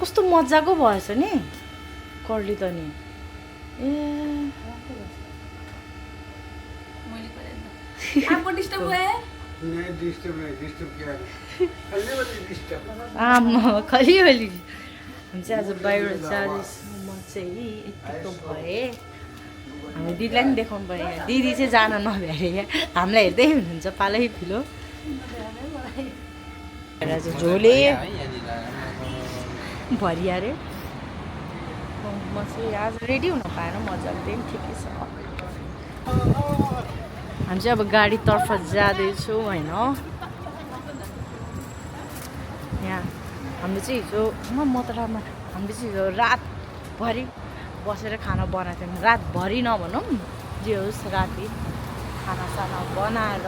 कस्तो मजाको भएछ नि कर्ली त नि ए आमा खलिवली हामी चाहिँ आज बाहिर जाँदैछौँ म चाहिँ यतिको भएँ हामी दिदीलाई पनि देखाउनु पऱ्यो यहाँ दिदी चाहिँ जान नभ्याए यहाँ हामीलाई हेर्दै हुनुहुन्छ पालै फिलो झोले भरिया रे म चाहिँ आज रेडी हुन पाएन मजाले पनि ठिकै छ हामी चाहिँ अब गाडीतर्फ जाँदैछौँ होइन यहाँ हामीले चाहिँ हिजो म त हामीले चाहिँ हिजो रातभरि बसेर खाना बनाएको थियौँ रातभरि नभनौँ जे होस् राति खानासाना बनाएर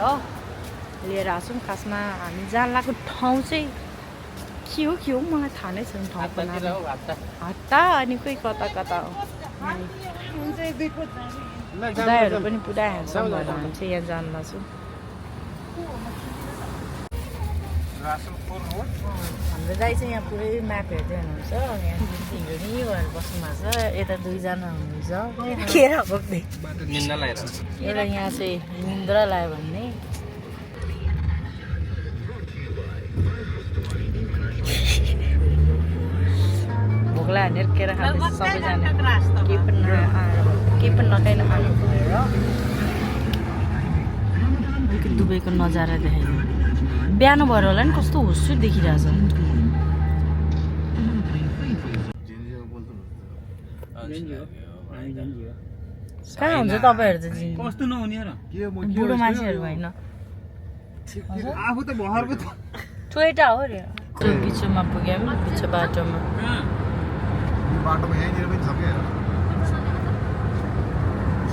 लिएर आउँछौँ खासमा हामी जान लागेको ठाउँ चाहिँ के हो मलाई थाहा नै छैन ठाउँको नाम हट्टा अनि कोही कता कता हो दाईहरू पनि पुरा हेर्छौँ भनेर हामी चाहिँ यहाँ जान लाग्छौँ हाम्रो दाई चाहिँ यहाँ पुरै म्याप हेर्दै हुनुहुन्छ यहाँ हिँड्नु नि भएर बस्नु भएको छ यता दुईजना हुनुहुन्छ एउटा यहाँ चाहिँ निन्द्रा लाग्यो भन्ने भोक लाग्यो भनेर केरा खाँदैछ सबैजना केही पनि नखाइ नखानु भनेर दुबईको नजारा देखाइदियो बिहान भएर होला नि कस्तो हुस्सु देखिरहेछ कहाँ हुन्छ तपाईँहरू त बुढो मान्छेहरू होइन टोयटा हो रे त्यो बिचमा पुग्यौँ बिच बाटोमा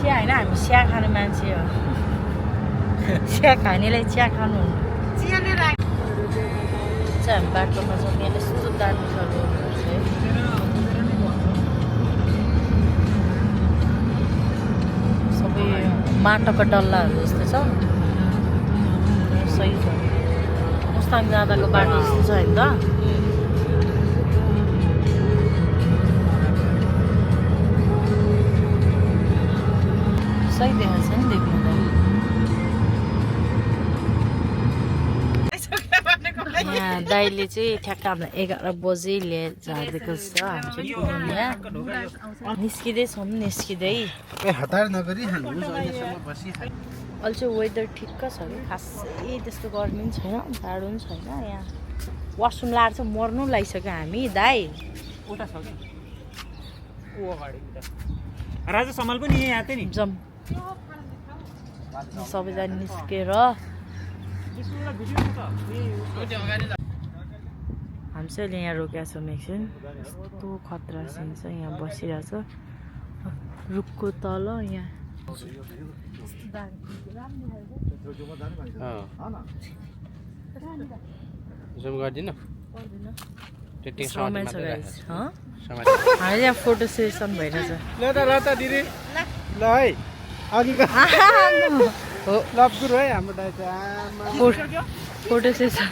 चिया होइन हामी चिया खाने मान्छे हो चिया खानेलाई चिया खानु हामी बाटोमा छौँ यहाँ यस्तो दामी छ सबै माटोको डल्लाहरू जस्तो छ सही छ मुस्ताङ जाँदाको बाटो जस्तो छ होइन त सही देखाएको छ नि देख्नु यहाँ दाइले चाहिँ ठ्याक्क हामीलाई 11 बजे लिएर झारिदिएको छ हामी चाहिँ पुग्नु यहाँ निस्किँदैछौँ निस्किँदै अहिले चाहिँ वेदर ठिक्क छ कि खासै त्यस्तो गर्मी पनि छैन जाडो पनि छैन यहाँ वासरुम लाएर चाहिँ मर्नु लागिसक्यो हामी दाइ राजा समाल पनि यहाँ थियो नि जम सबैजना निस्केर हामी चाहिँ अहिले यहाँ रोकेका छौँ एकछिन यस्तो खतरा सिन छ यहाँ बसिरहेछ रुखको तल यहाँ हामी यहाँ फोटो सेसन भइरहेछ फोटो सेसन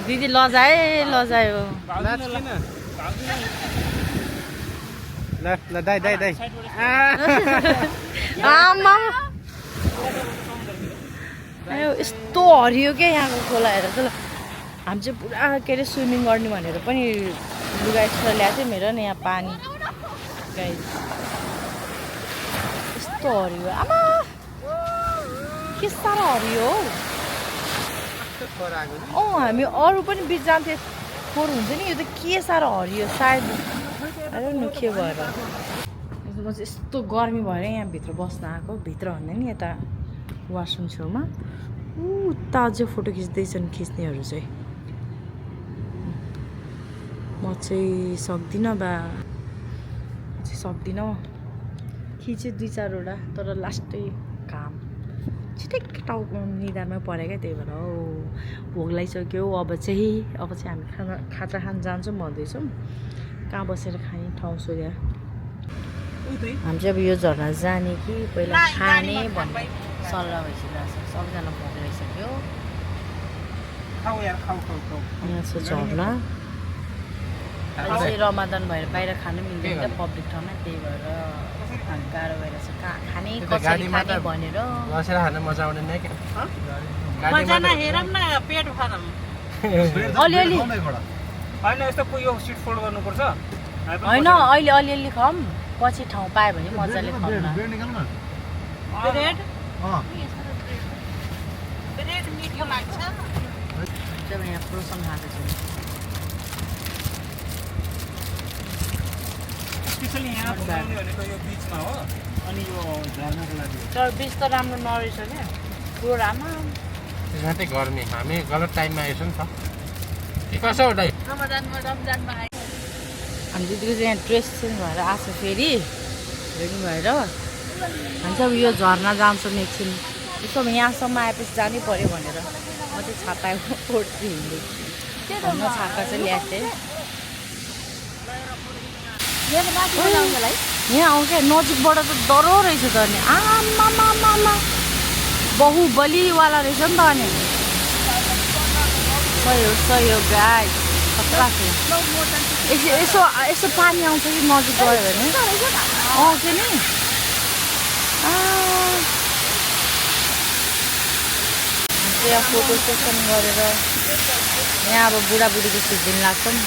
दिदी लजायो आमा यस्तो हरियो क्या यहाँको खोला हेर त ल हामी चाहिँ पुरा के अरे स्विमिङ गर्ने भनेर पनि लुगा एक्स्ट्रा ल्याएको थियो मेरो नि यहाँ पानी गाइस यस्तो हरियो आमा के साह्रो हरियो हौ हामी अरू पनि बिच जान्थ्यो फोहोर हुन्छ नि यो त के साह्रो हरियो सायद अरे न के भएर म चाहिँ यस्तो गर्मी भएर यहाँभित्र बस्न आएको भित्र भन्दा नि यता वासरुम छेउमा उता अझै फोटो खिच्दैछन् खिच्नेहरू चाहिँ म चाहिँ सक्दिनँ सक्दिनँ खिचेँ 2-4वटा तर लास्टै काम छिटै टाउको निधारमै पऱ्यो क्या त्यही भएर हौ भोक लागिसक्यो अब चाहिँ हामी खाजा खान जान्छौँ भन्दैछौँ कहाँ बसेर खाने ठाउँ सोध्या हामी चाहिँ अब यो झर्ना जाने कि पहिला खाने भन्ने सल्लाह भइसकेको छ सबैजना भोक लागिसक्यो यहाँ छ झर्ना अहिले चाहिँ रमादान भएर बाहिर खानु मिल्दैन क्या पब्लिक ठाउँमा, त्यही भएर गाह्रो भइरहेछ खाने कसरी खाने भनेर। बसेर खान मजा आउँदैन के मजा न हेरौँ न पेट भरौँ अलिअलि होइन यस्तो यो सिट फोल्ड गर्नुपर्छ होइन, अहिले अलिअलि खाऊँ, पछि ठाउँ पायो भने मजाले खाऊँ न। ब्रेड ब्रेड मिठो लाग्छ। जब यहाँ प्रोसन खाएको छु स्पेसली यहाँ बनाउने भनेको यो बिचमा हो, अनि यो झर्नको लागि। तर बिच त राम्रो नरहेछ क्या, पुरो राम्रो। झट्टै गर्मी, हामी गलत टाइममा आएछ नि त। के कसो हो दाइ? रमजानमा आयो हामी दिदीको चाहिँ यहाँ ड्रेस चेन्ज भएर आएको फेरि रेडी भएर भन्छ अब यो झर्ना जान्छौँ एकछिन, यसो यहाँसम्म आएपछि जानै पऱ्यो भनेर म चाहिँ छाता ओढ्छु हिँड्दै। धन्न छाता चाहिँ ल्याएको थिएँ। यहाँ आउँछ नजिकबाट त डह्रो रहेछ त अनि आमामामा बाहुबलीवाला रहेछ नि त अनि सही हो गाई खतरा थियो। यसो यसो पानी आउँछ कि नजिक गयो भने आउँछ नि। यहाँ फोटो सेसन गरेर यहाँ अब बुढाबुढीको सिजन लाग्छ नि।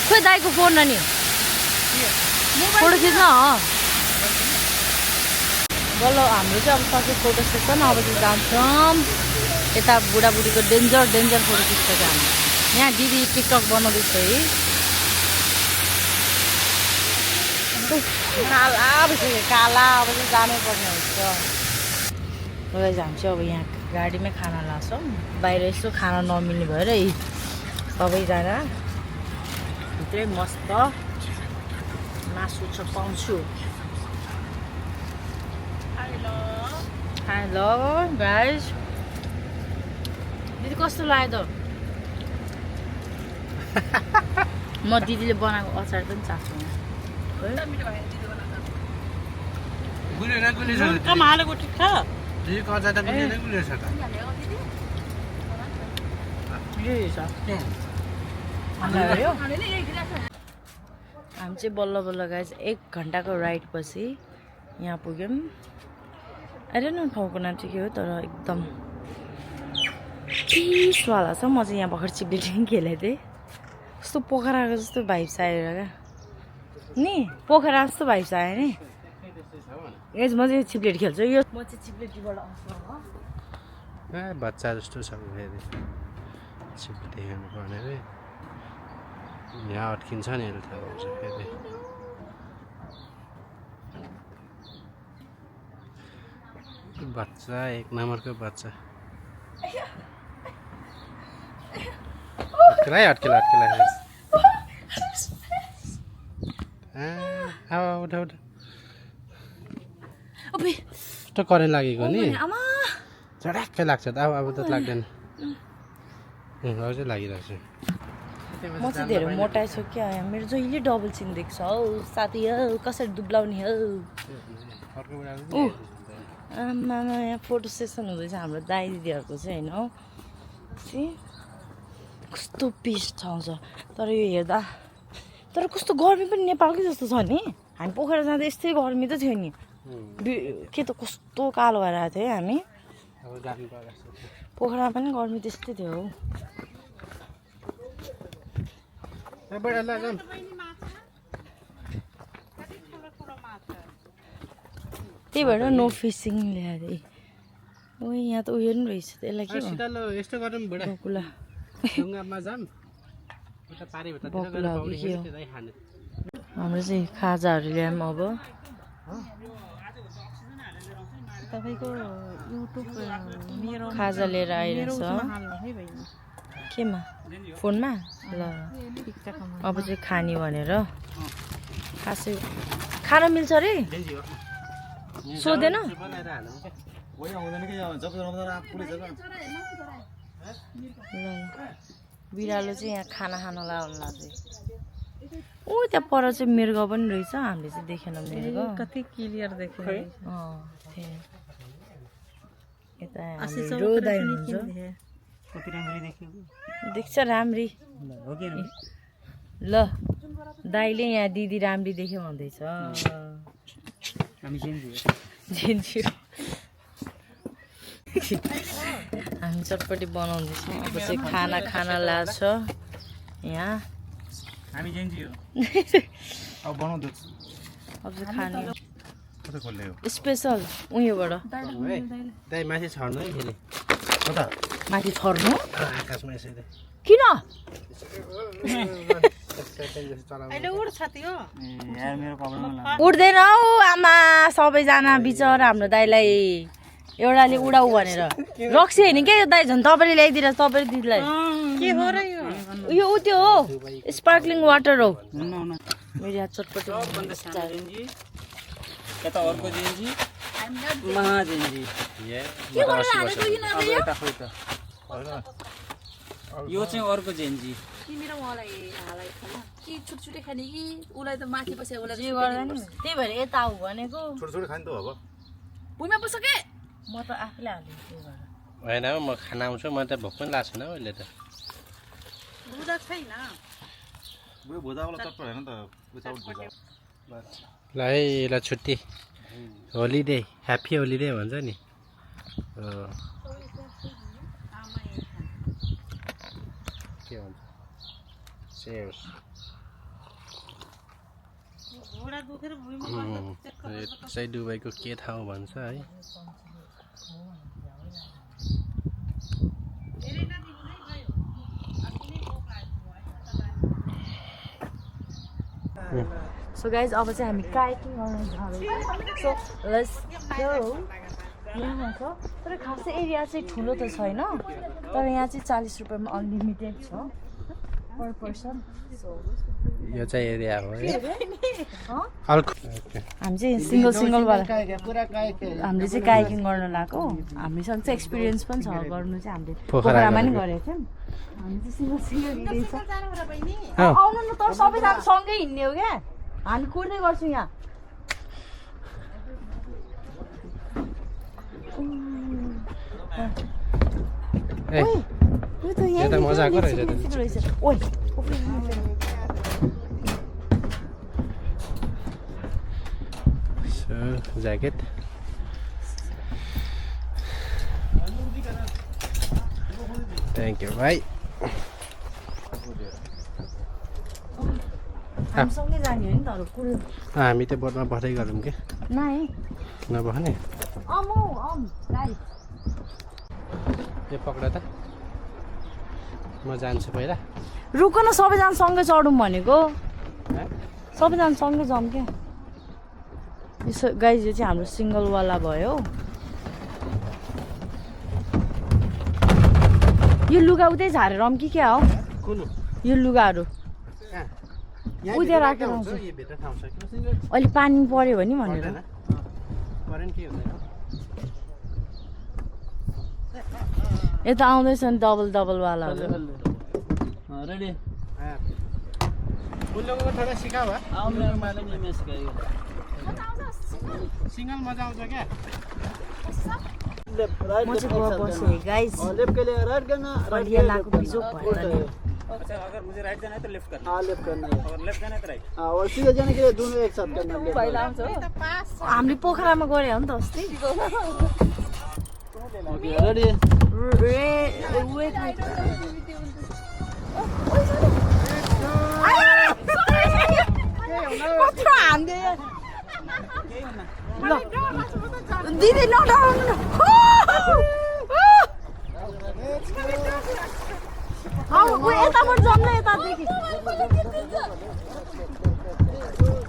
खोइ दाइको फोन अनि फोटो खिच्न बल्ल हाम्रो चाहिँ अब सक्यो फोटो सेसन। अब चाहिँ जान्छौँ यता बुढाबुढीको डेन्जर फोटो खिच्छ क्या हामी। यहाँ दिदी टिकटक बनाउँदैछ है। काला भइसक्यो काला, अब चाहिँ जानै पर्ने हुन्छ। र हामी चाहिँ अब यहाँ गाडीमै खाना लाग्छौँ, बाहिर यसो खाना नमिल्ने भएर सबैजना भित्रै मस्त मासु छ पाउँछु। हेलो गाइज, दिदी कस्तो लाग्यो त? म दिदीले बनाएको अचार पनि चाख्छु। कम हालेको ठिक छ। दिदीको अचार त गुलियो छ त। हामी चाहिँ बल्ल बल्ल गाइज 1 घन्टाको राइड पछि यहाँ पुग्यौँ। अहिले न ठाउँको नाम चाहिँ के हो तर एकदम पिसवाला छ। म चाहिँ यहाँ भर्खर चिप्लेटिङ खेलेको थिएँ। कस्तो पोखराको जस्तो भाइब्स आएर क्या नि, पोखरा जस्तो भाइब्स आयो नि। एज म चाहिँ चिप्लेट खेल्छु। यो म चाहिँ चिप्लेटीबाट आउँछु हो। बच्चा जस्तो छ फेरि चिप्लेटी खेल्नु पर्ने रे। यहाँ अड्किन्छ नि अहिले थाहा हुन्छ फेरि। बच्चा 1 नम्बरको बच्चा। अड्किला उठ कस्तो करेन्ट लागेको नि, झड्याक्कै लाग्छ त। अब त लाग्दैन, अब चाहिँ लागिरहेको छ। म चाहिँ धेरै मोटाइछु क्या, मेरो जहिले डबल चिन देख्छ हौ साथी हौ, कसरी दुब्लाउने हौ। आमा यहाँ फोटो सेसन हुँदैछ हाम्रो दाइ दिदीहरूको चाहिँ होइन हौ। कस्तो पिस ठाउँ छ। तर यो हेर्दा तर कस्तो गर्मी पनि नेपालकै जस्तो छ नि। हामी पोखरा जाँदा यस्तै गर्मी त थियो नि, के त कस्तो कालो भएर आएको थियो है हामी। पोखरामा पनि गर्मी त्यस्तै थियो हौ। त्यही भएर नो फिसिङ ल्याएर ओ यहाँ त उयो पनि रहेछ, त्यसलाई के यस्तो गरौँ बुढा बकुला ढुङ्गामा जाम उता पारी भित्र हाम्रो चाहिँ खाजाहरू ल्यायौँ। अब तपाईको युट्युब मेरो खाजा लिएर आइरहेछ केमा फोनमा ल। अब चाहिँ खाने भनेर खासै खान मिल्छ अरे सोधेन। बिरालो चाहिँ यहाँ खाना खान लाउनु लाग्छ। ऊ त्यहाँ पर चाहिँ मृग पनि रहेछ, हामीले चाहिँ देखेन मृग। कति क्लियर देख्यो। यता रोदाइ हुन्छ देख्छ राम्री ल। दाइले यहाँ दिदी राम्री देख्यो भन्दैछ हामी जेन्जी जेन्जी हामी चटपटी बनाउँदैछौँ अब चाहिँ खाना खाना लाग्छ यहाँ हामी जेन्जी हो अब बनाउँदैछ अब चाहिँ खाने कता खोल्ने हो स्पेसल उयोबाट दाइ माथि छर्नु है फेरि कता माथि छर्नु आकाशमा यसरी किन यार मेरो कपडामा उड्दैन हौ आमा सबैजना बिचरा हाम्रो दाइलाई एउटाले उडाउ भनेर रक्सी होइन क्या यो दाइ झन् तपाईँले ल्याइदिएर तपाईँ दिदीलाई के हो र यो उ त्यो हो स्पार्कलिङ वाटर हो मेरो यहाँ चटपटी जेन्जी यता अर्को जेन्जी महाजेन्जी यो चाहिँ अर्को जेन्जी तिमी र मलाई हालाई खाना कि छुटछुटे खाने कि उसलाई त माथि बसेर उसलाई जे गर्दा नि त्यही भएर यता आऊ भनेको छोटो छोटो खानु त अब भुइँमा बस्छ के म त आफूले हाल्छु त्यही भएर होइन हौ म खाना आउँछु म त भोक पनि लाग्छ न अहिले त बुझा छैन उयो भुजावाला चप्पल होइन त विदाउट भुजा ल है ल छुट्टी होलिडे ह्याप्पी होलिडे भन्छ नि के भन्छ सेयर्स यो चाहिँ दुबईको के ठाउँ भन्छ है सो गाइज अब चाहिँ हामी काइकिङ गर्न जाँदैछौँ सो लेट्स गो यहाँ छ तर खासै एरिया चाहिँ ठुलो त छैन तर यहाँ चाहिँ 40 रुपियाँमा अनलिमिटेड छ पर पर्सन यो चाहिँ एरिया हो है हामी चाहिँ सिङ्गलवाला हामीले चाहिँ काइकिङ गर्न लगाएको हामीसँग चाहिँ एक्सपिरियन्स पनि छ गर्नु चाहिँ हामीले पोखरामा नि गरेको थियौँ हामी चाहिँ सिङ्गल हिँड्दैछ आउनु न तर सबैजना सँगै हिँड्ने हो क्या हामी कुर्दै गर्छौँ यहाँ यो त मजाको रहेछ ज्याकेट थ्याङ्क यू भाइ हामीसँगै जाने हो नि तर कुरो हामी त्यो बोटमा बस्दै गरौँ कि नाइ नबस्ने यो पक्र त म जान्छु पहिला रुक न सबैजना सँगै चढौँ भनेको सबैजना सँगै जाउँ क्या यो गाइज यो चाहिँ हाम्रो सिङ्गलवाला भयो यो लुगा उतै झारेर आउँ कि क्या हो यो लुगाहरू उतै राखेर आउँछ अहिले पानी पऱ्यो भने भनेर यता आउँदैछ नि डबलवालाहरू रेडी उन लोगों को थोड़ा सिखा हुआ आओ मेरे मालिक ने मैं सिखाएगा सिंगल मजा आउँछ क्या लेफ्ट राइट म चाहिँ गएर बसेँ गाइज लेफ्ट के लिए राइट करना फलिया लाको बिजोक भएर नि अच्छा अगर मुझे राइट जाना है तो लेफ्ट करना हाँ लेफ्ट करना है और लेफ्ट जाना है तो राइट हाँ और सीधे जाने के लिए दोनों एक साथ करना है पहिला आउँछ हो हामीले पोखरामा गरे हो नि त अस्ति ओके रेडी कत्रो हान्दे ल दिदी नडराउनु यताबाट जाऊँ न यतादेखि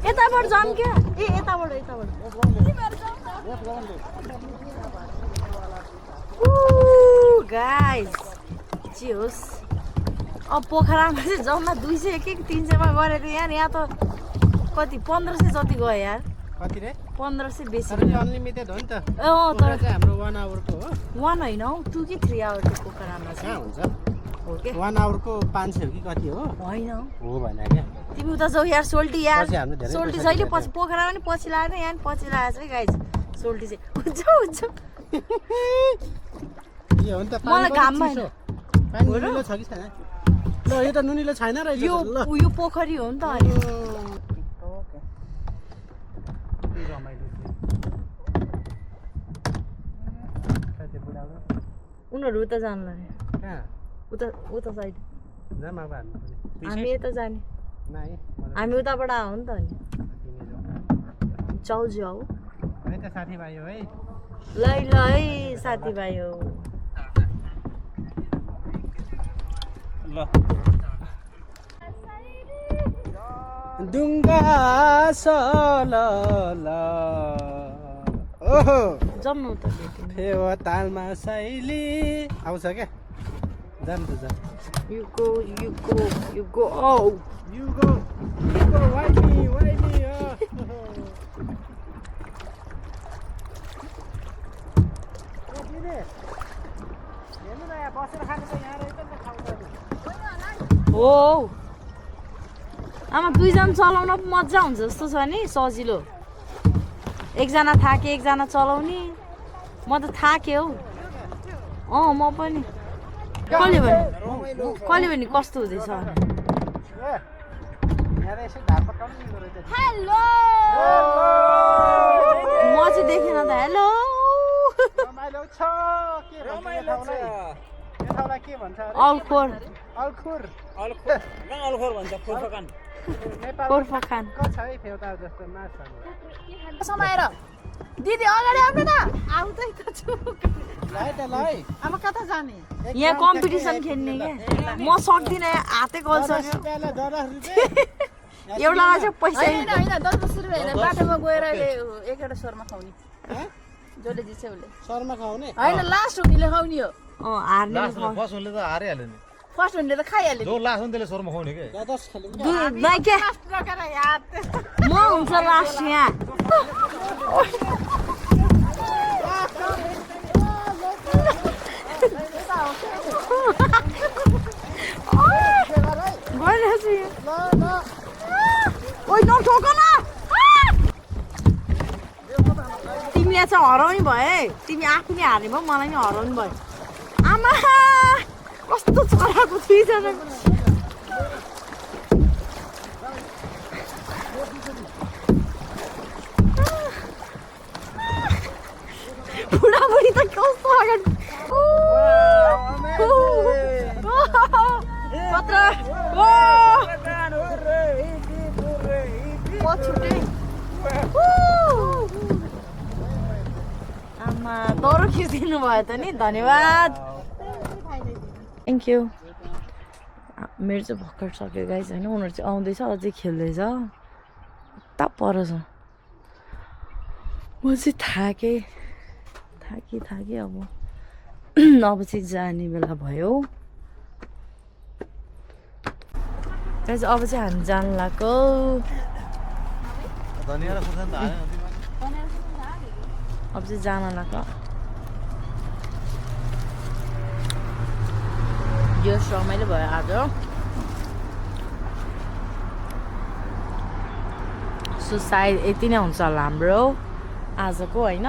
यताबाट जाऊँ क्या ए यताबाट गाइस जे होस् अब पोखरामा चाहिँ जम्मा 200 एक 300मा गरेको यहाँ त कति 1500 जति गयो यार कति रे 1500 बेसी अनलिमिटेड हो नि त तर चाहिँ हाम्रो 1 आवरको हो 1 होइन हौ 2 कि 3 आवर त्यो पोखरामा कहाँ चाहिँ हुन्छ हो के 1 आवरको 500 हो कि कति हो होइन हो भने क्या तिमी उता जाऊ यार सोल्टी यार पछि हाम्रो धेरै सोल्टी पैसा जहिले दिएको पछि पोखरामा नि पछि लागेन यहाँ नि पछि लागेको छ है गाइज सोल्टी चाहिँ हुन्छ यो हो नि त मलाई घाममा पानी मिलो छ कि छैन ल यो त नुनीले छैन रहेछ यो ल यो पोखरी हो नि त अनि उनीहरू उता जानु कहाँ उता साइड जामा हान्नु हामी यता जाने नाइ हामी उताबाट हो नि त अनि जाऊ जाऊ है त साथीभाइ हो है ल है साथीभाइ हो ल डुङ्गा सल ओहो जम्नु त फेवा तालमा शैली आउँछ क्या जानु त जा You go, oh! You go, why me, oh. हो आमा दुईजना चलाउन मजा हुन्छ जस्तो छ नि सजिलो एकजना थाके एकजना चलाउने म त थाके हौ म पनि कहिले भने कस्तो हुँदैछ हेलो म चाहिँ देखेन त हेलो अलखोर खोरफखान समाएर दिदी अगाडि आउनु न आउँदै त छु अब कता जाने यहाँ कम्पिटिसन खेल्ने क्या म सक्दिनँ हातै गल्छ एउटालाई चाहिँ पैसा होइन 10 रुपियाँ होइन बाटोमा गएर एकवटा स्वरमा खुवाउने जसले जित्छ उसले शर्मा खाउने होइन लास्ट हुनेले खुवाउने हो हार्ने फर्स्ट हुनेले त हारिहाल्यो नि फर्स्ट हुनेले त खाइहाल्यो जो लास्ट हुने त्यसले शर्मा खुवाउने के म हुन्छ लास्ट यहाँ तिमीले चाहिँ हराउने भए तिमी आफूले हार्ने भयो मलाई नि हराउनु भयो आमा कस्तो चराको दुईजना बुढाबुढी त कस्तो अगाडि आमा दौरो खिचिदिनु भयो त नि धन्यवाद थ्याङ्क यू मेरो चाहिँ भर्खर सक्यो गाइस होइन उनीहरू चाहिँ आउँदैछ अझै खेल्दैछ उता पर छ म चाहिँ थाकेँ अब अब चाहिँ जाने बेला भयो गाइस अब चाहिँ हामी जानु लाग्यो अब चाहिँ जान लाग्यो यो रमाइलो भयो आज सो सायद यति नै हुन्छ होला हाम्रो आजको होइन